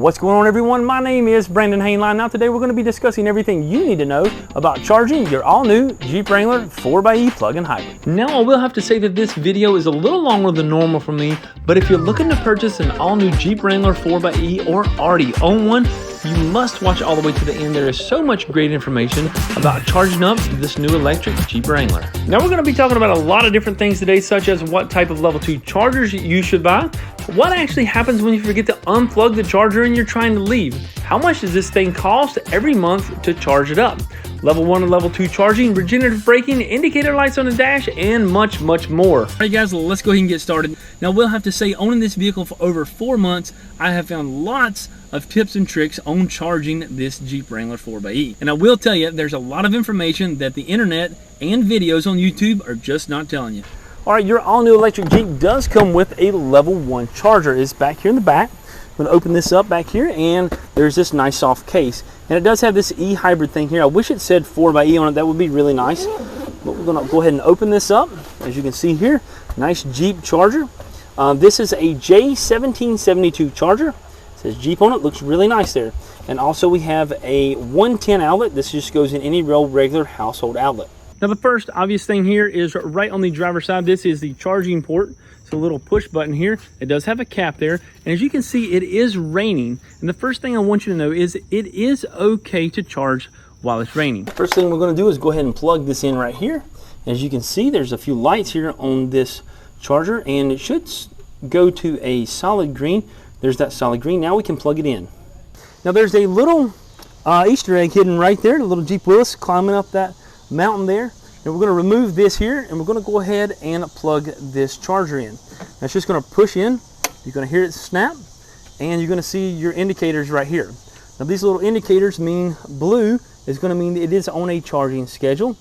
What's going on, everyone? My name is Brandon Hainline. Now today we're going to be discussing everything you need to know about charging your all-new Jeep Wrangler 4xe plug-in hybrid. Now I will have to say that this video is a little longer than normal for me, but if you're looking to purchase an all-new Jeep Wrangler 4xe or already own one, you must watch all the way to the end. There is so much great information about charging up this new electric Jeep Wrangler. Now we're going to be talking about a lot of different things today, such as what type of level 2 chargers you should buy, what actually happens when you forget to unplug the charger and you're trying to leave, how much does this thing cost every month to charge it up, level 1 and level 2 charging, regenerative braking, indicator lights on the dash, and much more. Alright guys, let's go ahead and get started. Now we'll have to say, owning this vehicle for over 4 months, I have found lots of tips and tricks on charging this Jeep Wrangler 4xe. And I will tell you, there's a lot of information that the internet and videos on YouTube are just not telling you. Alright, your all-new electric Jeep does come with a level 1 charger. It's back here in the back. I'm going to open this up back here, and there's this nice soft case. And it does have this e-hybrid thing here. I wish it said 4xe on it. That would be really nice. But we're going to go ahead and open this up. As you can see here, nice Jeep charger. This is a J1772 charger. It says Jeep on it. Looks really nice there. And also we have a 110 outlet. This just goes in any real regular household outlet. Now the first obvious thing here is right on the driver's side. This is the charging port. It's a little push button here. It does have a cap there. And as you can see, it is raining. And the first thing I want you to know is it is okay to charge while it's raining. First thing we're going to do is go ahead and plug this in right here. As you can see, there's a few lights here on this charger, and it should go to a solid green. There's that solid green. Now we can plug it in. Now there's a little Easter egg hidden right there, the little Jeep Willis climbing up that mountain there. And we're going to remove this here, and we're going to go ahead and plug this charger in. That's just going to push in. You're going to hear it snap, and you're going to see your indicators right here. Now these little indicators mean blue is going to mean it is on a charging schedule.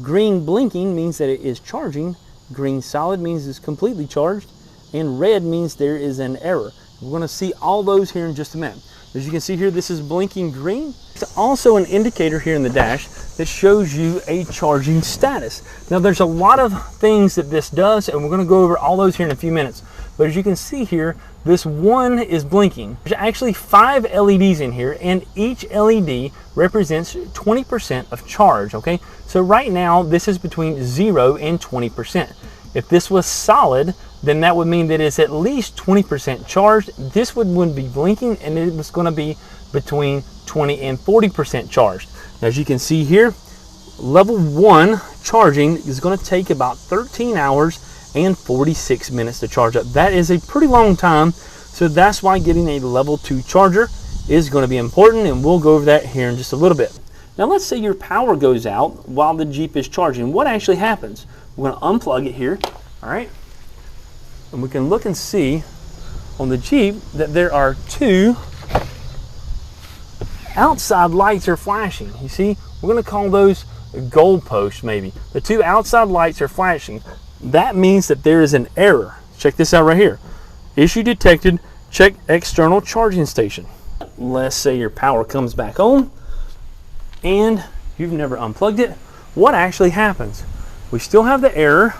Green blinking means that it is charging. Green solid means it's completely charged. And red means there is an error. We're going to see all those here in just a minute. As you can see here, this is blinking green. It's also an indicator here in the dash that shows you a charging status. Now there's a lot of things that this does, and we're going to go over all those here in a few minutes. But as you can see here, this one is blinking. There's actually 5 LEDs in here, and each LED represents 20% of charge, okay? So right now, this is between 0 and 20%. If this was solid, then that would mean that it's at least 20% charged. This wouldn't be blinking, and it was going to be between 20 and 40% charged. As you can see here, level 1 charging is going to take about 13 hours and 46 minutes to charge up. That is a pretty long time, so that's why getting a level 2 charger is going to be important, and we'll go over that here in just a little bit. Now let's say your power goes out while the Jeep is charging. What actually happens? We're going to unplug it here, all right? And we can look and see on the Jeep that there are 2 outside lights are flashing. You see, we're going to call those goal posts maybe. The 2 outside lights are flashing. That means that there is an error. Check this out right here. Issue detected, check external charging station. Let's say your power comes back on and you've never unplugged it. What actually happens? We still have the error,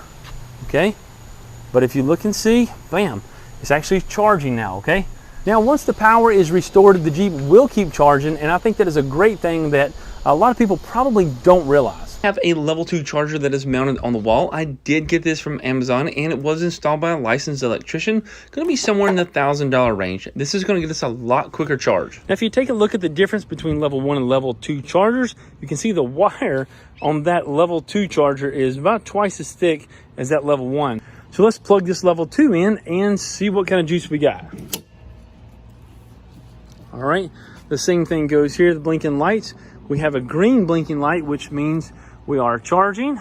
okay? But if you look and see, bam, it's actually charging now, okay? Now, once the power is restored, the Jeep will keep charging, and I think that is a great thing that a lot of people probably don't realize. I have a level 2 charger that is mounted on the wall. I did get this from Amazon, and it was installed by a licensed electrician. Going to be somewhere in the $1,000 range. This is going to get us a lot quicker charge. Now, if you take a look at the difference between level 1 and level 2 chargers, you can see the wire on that level 2 charger is about twice as thick as that level 1. So let's plug this level 2 in and see what kind of juice we got. All right, the same thing goes here, the blinking lights. We have a green blinking light, which means we are charging.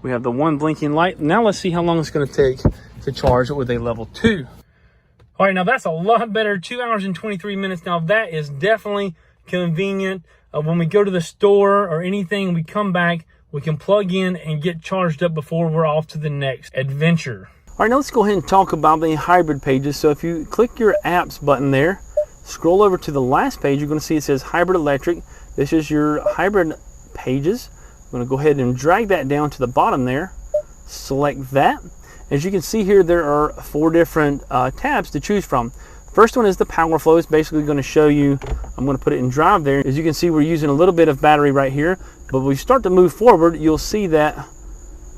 We have the 1 blinking light. Now let's see how long it's going to take to charge it with a level 2. All right, now that's a lot better, 2 hours and 23 minutes. Now that is definitely convenient. When we go to the store or anything, we come back, we can plug in and get charged up before we're off to the next adventure. All right, now let's go ahead and talk about the hybrid pages. So if you click your apps button there, scroll over to the last page, you're going to see it says hybrid electric. This is your hybrid pages. I'm going to go ahead and drag that down to the bottom there. Select that. As you can see here, there are 4 different tabs to choose from. First one is the power flow. It's basically going to show you, I'm going to put it in drive there. As you can see, we're using a little bit of battery right here, but when we start to move forward, you'll see that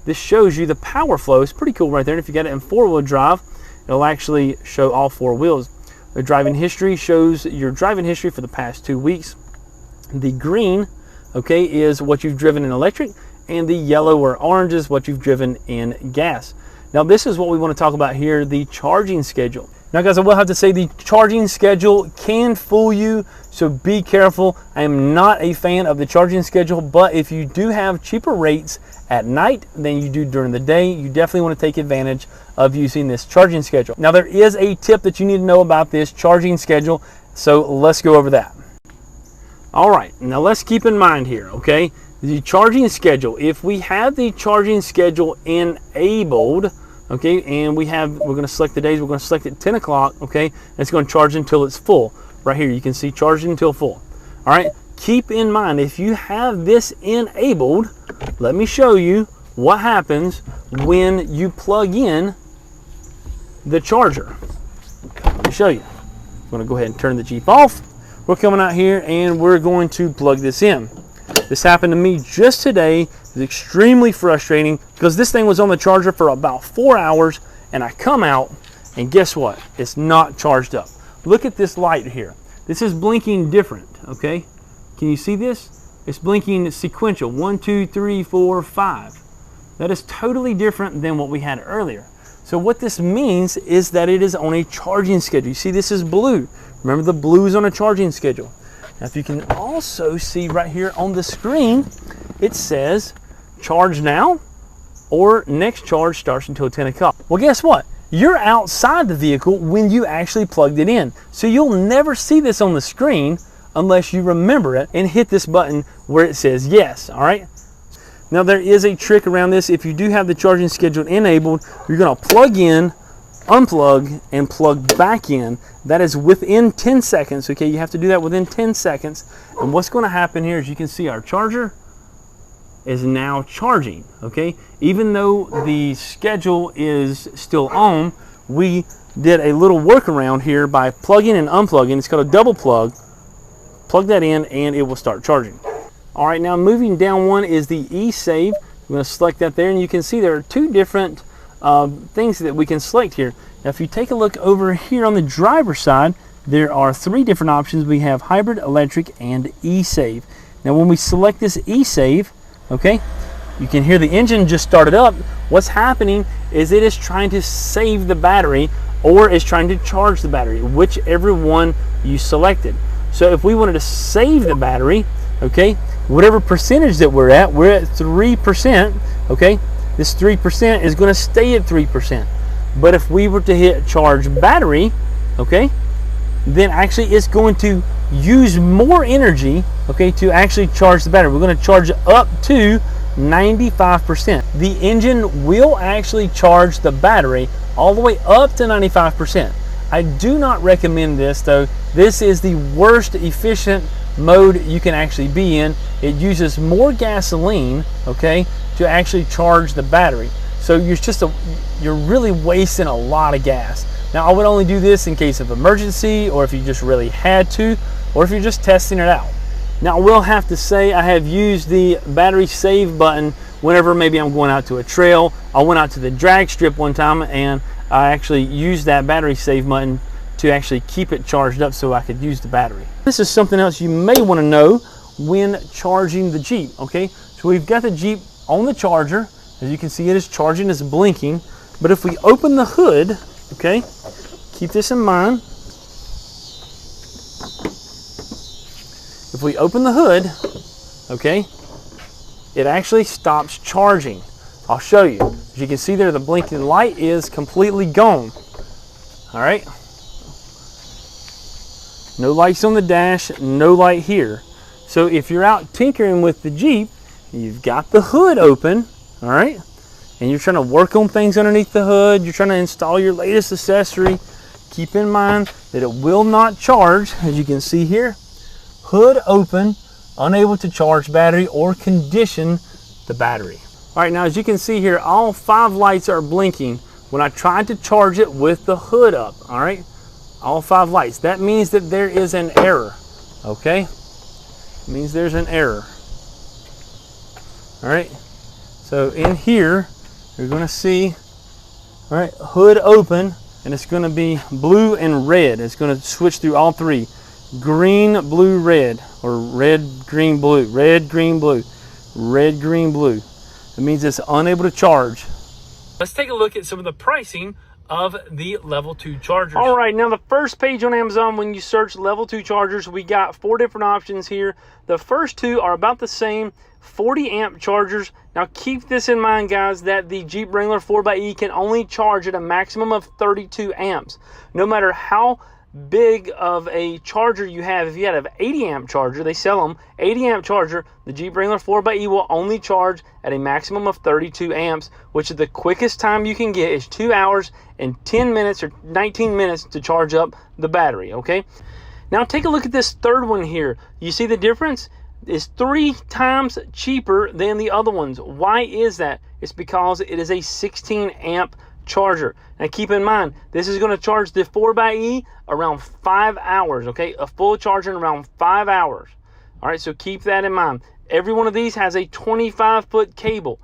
this shows you the power flow. It's pretty cool right there. And if you got it in 4-wheel drive, it'll actually show all 4 wheels. The driving history shows your driving history for the past 2 weeks. The green, okay, is what you've driven in electric, and the yellow or orange is what you've driven in gas. Now this is what we want to talk about here, the charging schedule. Now guys, I will have to say the charging schedule can fool you, so be careful. I am not a fan of the charging schedule, but if you do have cheaper rates at night than you do during the day, you definitely want to take advantage of using this charging schedule. Now there is a tip that you need to know about this charging schedule, so let's go over that. All right, now let's keep in mind here, okay, the charging schedule. If we have the charging schedule enabled, okay, and we're going to select the days, we're going to select it 10 o'clock, okay, and it's going to charge until it's full. Right here, you can see charging until full. All right, keep in mind, if you have this enabled, let me show you what happens when you plug in the charger. Let me show you. I'm going to go ahead and turn the Jeep off. We're coming out here and we're going to plug this in. This happened to me just today. It's extremely frustrating because this thing was on the charger for about 4 hours, and I come out and guess what? It's not charged up. Look at this light here. This is blinking different, okay? Can you see this? It's blinking sequential, 1, 2, 3, 4, 5. That is totally different than what we had earlier. So what this means is that it is on a charging schedule. You see this is blue. Remember, the blue is on a charging schedule. Now if you can also see right here on the screen, it says charge now or next charge starts until 10 o'clock. Well, guess what? You're outside the vehicle when you actually plugged it in. So you'll never see this on the screen unless you remember it and hit this button where it says yes, all right? Now there is a trick around this. If you do have the charging schedule enabled, you're gonna plug in, unplug, and plug back in. That is within 10 seconds, okay? You have to do that within 10 seconds. And what's gonna happen here is you can see our charger is now charging, okay? Even though the schedule is still on, we did a little workaround here by plugging and unplugging. It's called a double plug. Plug that in and it will start charging. All right, now moving down one is the e-save. I'm going to select that there, and you can see there are 2 different things that we can select here. Now if you take a look over here on the driver's side, there are 3 different options. We have hybrid, electric, and e-save. Now when we select this e-save, okay, you can hear the engine just started up. What's happening is it is trying to save the battery or is trying to charge the battery, whichever one you selected. So if we wanted to save the battery, okay, whatever percentage that we're at 3%, okay, this 3% is going to stay at 3%. But if we were to hit charge battery, okay, then actually it's going to use more energy, okay, to actually charge the battery. We're going to charge up to 95%. The engine will actually charge the battery all the way up to 95%. I do not recommend this though. This is the worst efficient mode you can actually be in. It uses more gasoline, okay, to actually charge the battery. So you're really wasting a lot of gas. Now I would only do this in case of emergency, or if you just really had to, or if you're just testing it out. Now I will have to say I have used the battery save button whenever maybe I'm going out to a trail. I went out to the drag strip one time and I actually used that battery save button to actually keep it charged up so I could use the battery. This is something else you may want to know when charging the Jeep, okay? So we've got the Jeep on the charger. As you can see, it is charging, it's blinking. But if we open the hood, okay, keep this in mind. If we open the hood, okay, it actually stops charging. I'll show you. As you can see there, the blinking light is completely gone. All right. No lights on the dash, no light here. So if you're out tinkering with the Jeep, you've got the hood open, all right, and you're trying to work on things underneath the hood, you're trying to install your latest accessory, keep in mind that it will not charge. As you can see here, hood open, unable to charge battery or condition the battery. All right, now as you can see here, all 5 lights are blinking when I tried to charge it with the hood up, all right? all 5 lights. That means that there is an error, okay? It means there's an error. All right, so in here, you're gonna see, all right, hood open, and it's gonna be blue and red. It's gonna switch through all 3. Green, blue, red, or red, green, blue, red, green, blue, red, green, blue. It means it's unable to charge. Let's take a look at some of the pricing of the level 2 chargers. All right, now the first page on Amazon, when you search level 2 chargers, we got 4 different options here. The first 2 are about the same, 40 amp chargers. Now keep this in mind, guys, that the Jeep Wrangler 4xe can only charge at a maximum of 32 amps. No matter how big of a charger you have, if you had an 80 amp charger, they sell them, 80 amp charger, the Jeep Wrangler 4xe will only charge at a maximum of 32 amps, which is the quickest time you can get is 2 hours and 10 minutes or 19 minutes to charge up the battery, okay? Now take a look at this third one here. You see the difference? It's 3 times cheaper than the other ones. Why is that? It's because it is a 16 amp charger. Now keep in mind, this is going to charge the 4xe around 5 hours, okay? A full charge in around 5 hours. All right, so keep that in mind. Every one of these has a 25-foot cable.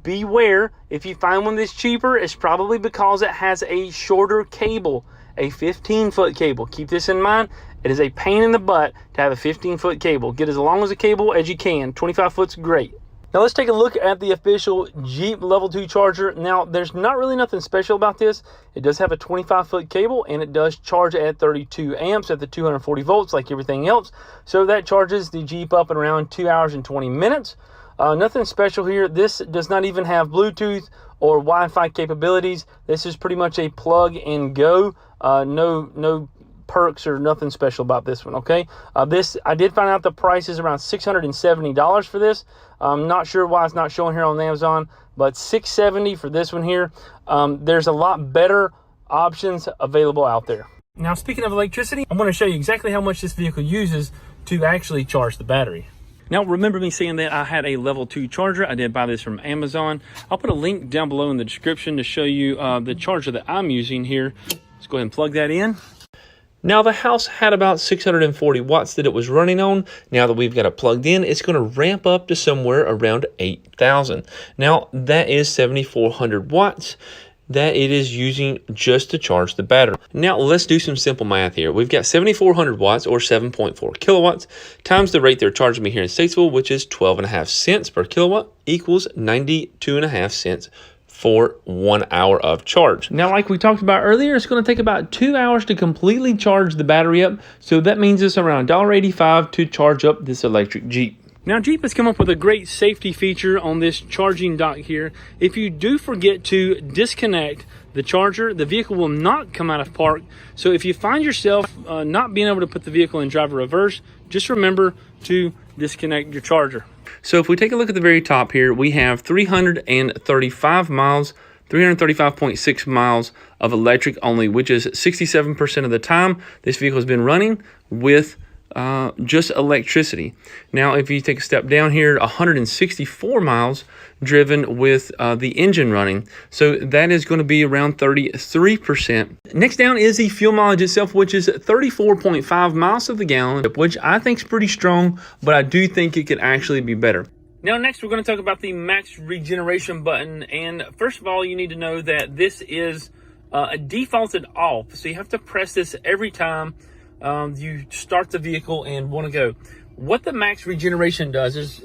Beware, if you find one that's cheaper, it's probably because it has a shorter cable, a 15-foot cable. Keep this in mind. It is a pain in the butt to have a 15-foot cable. Get as long as a cable as you can. 25 foot's great. Now let's take a look at the official Jeep Level 2 charger. Now there's not really nothing special about this. It does have a 25-foot cable and it does charge at 32 amps at the 240 volts like everything else. So that charges the Jeep up in around 2 hours and 20 minutes. Nothing special here. This does not even have Bluetooth or Wi-Fi capabilities. This is pretty much a plug and go. No perks or nothing special about this one, okay? This, I did find out the price is around $670 for this. I'm not sure why it's not showing here on Amazon, but $670 for this one here. There's a lot better options available out there. Now, speaking of electricity, I'm going to show you exactly how much this vehicle uses to actually charge the battery. Now, remember me saying that I had a level 2 charger. I did buy this from Amazon. I'll put a link down below in the description to show you the charger that I'm using here. Let's go ahead and plug that in. Now the house had about 640 watts that it was running on. Now that we've got it plugged in, it's going to ramp up to somewhere around 8,000. Now that is 7,400 watts that it is using just to charge the battery. Now let's do some simple math here. We've got 7,400 watts or 7.4 kilowatts times the rate they're charging me here in Statesville, which is 12.5 cents per kilowatt, equals 92.5 cents for 1 hour of charge. Now, like we talked about earlier, it's going to take about 2 hours to completely charge the battery up. So that means it's around $1.85 to charge up this electric Jeep. Now, Jeep has come up with a great safety feature on this charging dock here. If you do forget to disconnect the charger, the vehicle will not come out of park. So if you find yourself not being able to put the vehicle in driver reverse, just remember to disconnect your charger. So if we take a look at the very top here, we have 335 miles, 335.6 miles of electric only, which is 67% of the time this vehicle has been running with just electricity. Now, if you take a step down here, 164 miles driven with the engine running. So that is going to be around 33%. Next down is the fuel mileage itself, which is 34.5 miles to the gallon, which I think is pretty strong, but I do think it could actually be better. Now, next we're going to talk about the Max Regeneration button. And first of all, you need to know that this is defaulted off. So you have to press this every time you start the vehicle and want to go. What the Max Regeneration does is,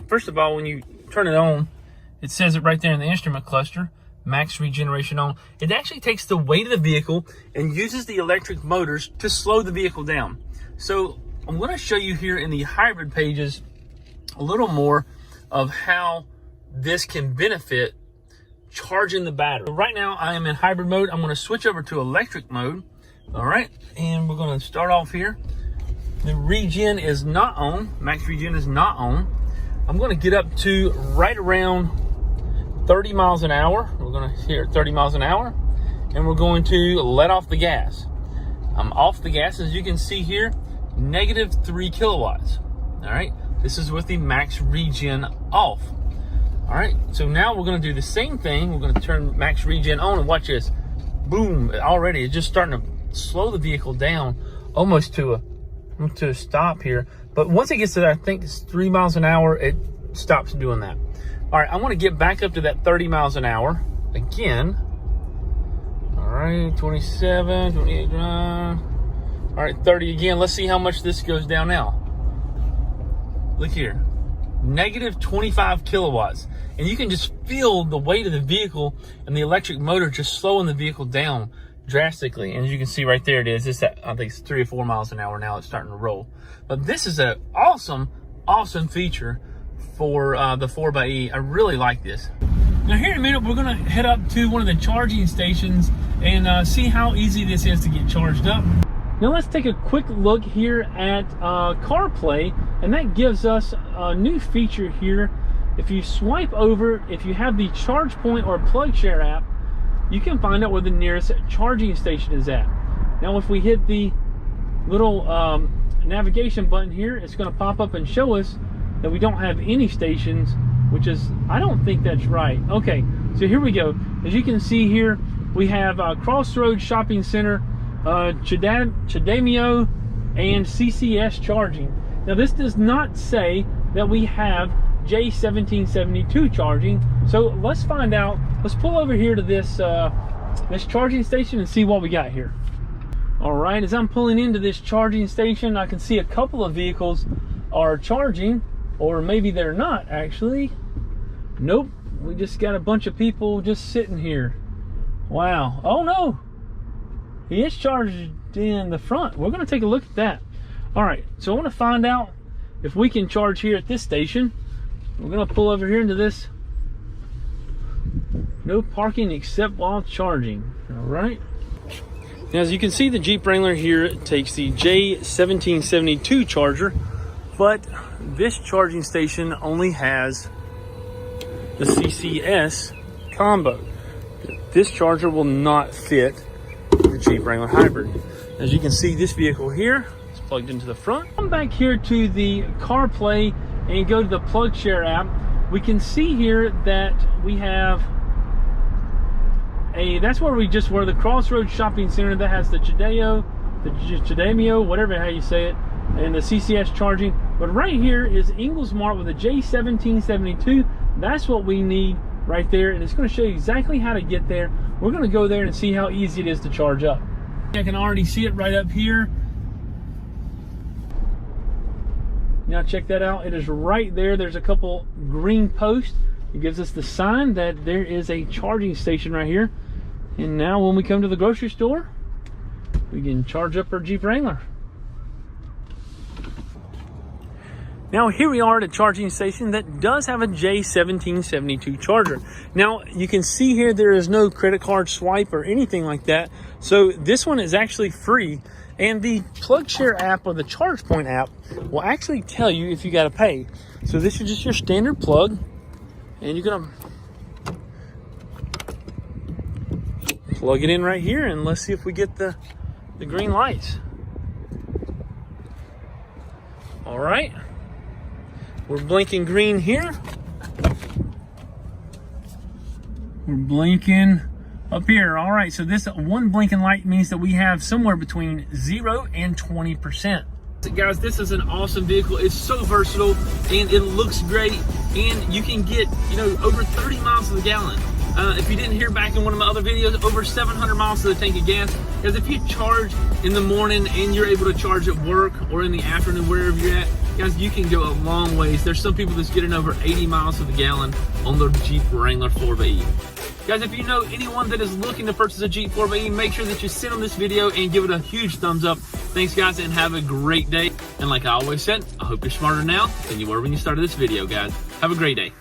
first of all, when you turn it on, it says it right there in the instrument cluster, Max Regeneration on. It actually takes the weight of the vehicle and uses the electric motors to slow the vehicle down. So I'm going to show you here in the hybrid pages a little more of how this can benefit charging the battery. Right now I am in hybrid mode. I'm going to switch over to electric mode. All right, and we're going to start off here. The regen is not on. Max Regen is not on. I'm going to get up to right around 30 miles an hour. We're going to hit 30 miles an hour, and we're going to let off the gas. I'm off the gas, as you can see here, -3 kilowatts. All right, this is with the Max Regen off. All right, so now we're going to do the same thing. We're going to turn Max Regen on, and watch this. Boom, already it's just starting to slow the vehicle down almost to a stop here. But once it gets to, I think it's 3 miles an hour, it stops doing that. All right, I want to get back up to that 30 miles an hour again. All right, 27, 28, all right, 30 again. Let's see how much this goes down now. Look here, negative 25 kilowatts. And you can just feel the weight of the vehicle and the electric motor just slowing the vehicle down drastically. And as you can see right there, it is. It's at, I think it's 3 or 4 miles an hour now. It's starting to roll. But this is an awesome feature for the 4xe. I really like this. Now here in a minute, we're gonna head up to one of the charging stations and see how easy this is to get charged up. Now let's take a quick look here at CarPlay, and that gives us a new feature here. If you swipe over, if you have the ChargePoint or PlugShare app, you can find out where the nearest charging station is at. Now if we hit the little navigation button here, it's going to pop up and show us that we don't have any stations, which is, I don't think that's right. Okay, so here we go. As you can see here, we have Crossroads Shopping Center, Chademio, and CCS charging. Now this does not say that we have J1772 charging, so let's find out. Let's pull over here to this this charging station and see what we got here. All right, as I'm pulling into this charging station, I can see a couple of vehicles are charging, or maybe they're not actually. Nope, we just got a bunch of people just sitting here. Wow. Oh no, he is charged in the front. We're going to take a look at that. All right, so I want to find out if we can charge here at this station. We're going to pull over here into this. No parking except while charging. All right. Now, as you can see, the Jeep Wrangler here takes the J1772 charger, but this charging station only has the CCS combo. This charger will not fit the Jeep Wrangler Hybrid. As you can see, this vehicle here is plugged into the front. Come back here to the CarPlay and go to the PlugShare app. We can see here that we have that's where we just were, the Crossroads Shopping Center that has the Chademio, whatever how you say it, and the CCS charging. But right here is Inglesmart with a J1772. That's what we need right there, and it's going to show you exactly how to get there. We're going to go there and see how easy it is to charge up. I can already see it right up here. Now check that out. It is right there. There's a couple green posts. It gives us the sign that there is a charging station right here. And now when we come to the grocery store, we can charge up our Jeep Wrangler. Now here we are at a charging station that does have a J1772 charger. Now you can see here there is no credit card swipe or anything like that. So this one is actually free. And the PlugShare app or the ChargePoint app will actually tell you if you got to pay. So this is just your standard plug, and you're gonna plug it in right here, and let's see if we get the green lights. All right, we're blinking green here. We're blinking up here. All right, so this one blinking light means that we have somewhere between 0 and 20%. Guys, this is an awesome vehicle. It's so versatile and it looks great, and you can get, you know, over 30 miles to the gallon. If you didn't hear back in one of my other videos, over 700 miles to the tank of gas. Because if you charge in the morning and you're able to charge at work or in the afternoon, wherever you're at, guys, you can go a long ways. There's some people that's getting over 80 miles to the gallon on their Jeep Wrangler 4xe. Guys, if you know anyone that is looking to purchase a Jeep 4xe, make sure that you send them this video and give it a huge thumbs up. Thanks, guys, and have a great day. And like I always said, I hope you're smarter now than you were when you started this video, guys. Have a great day.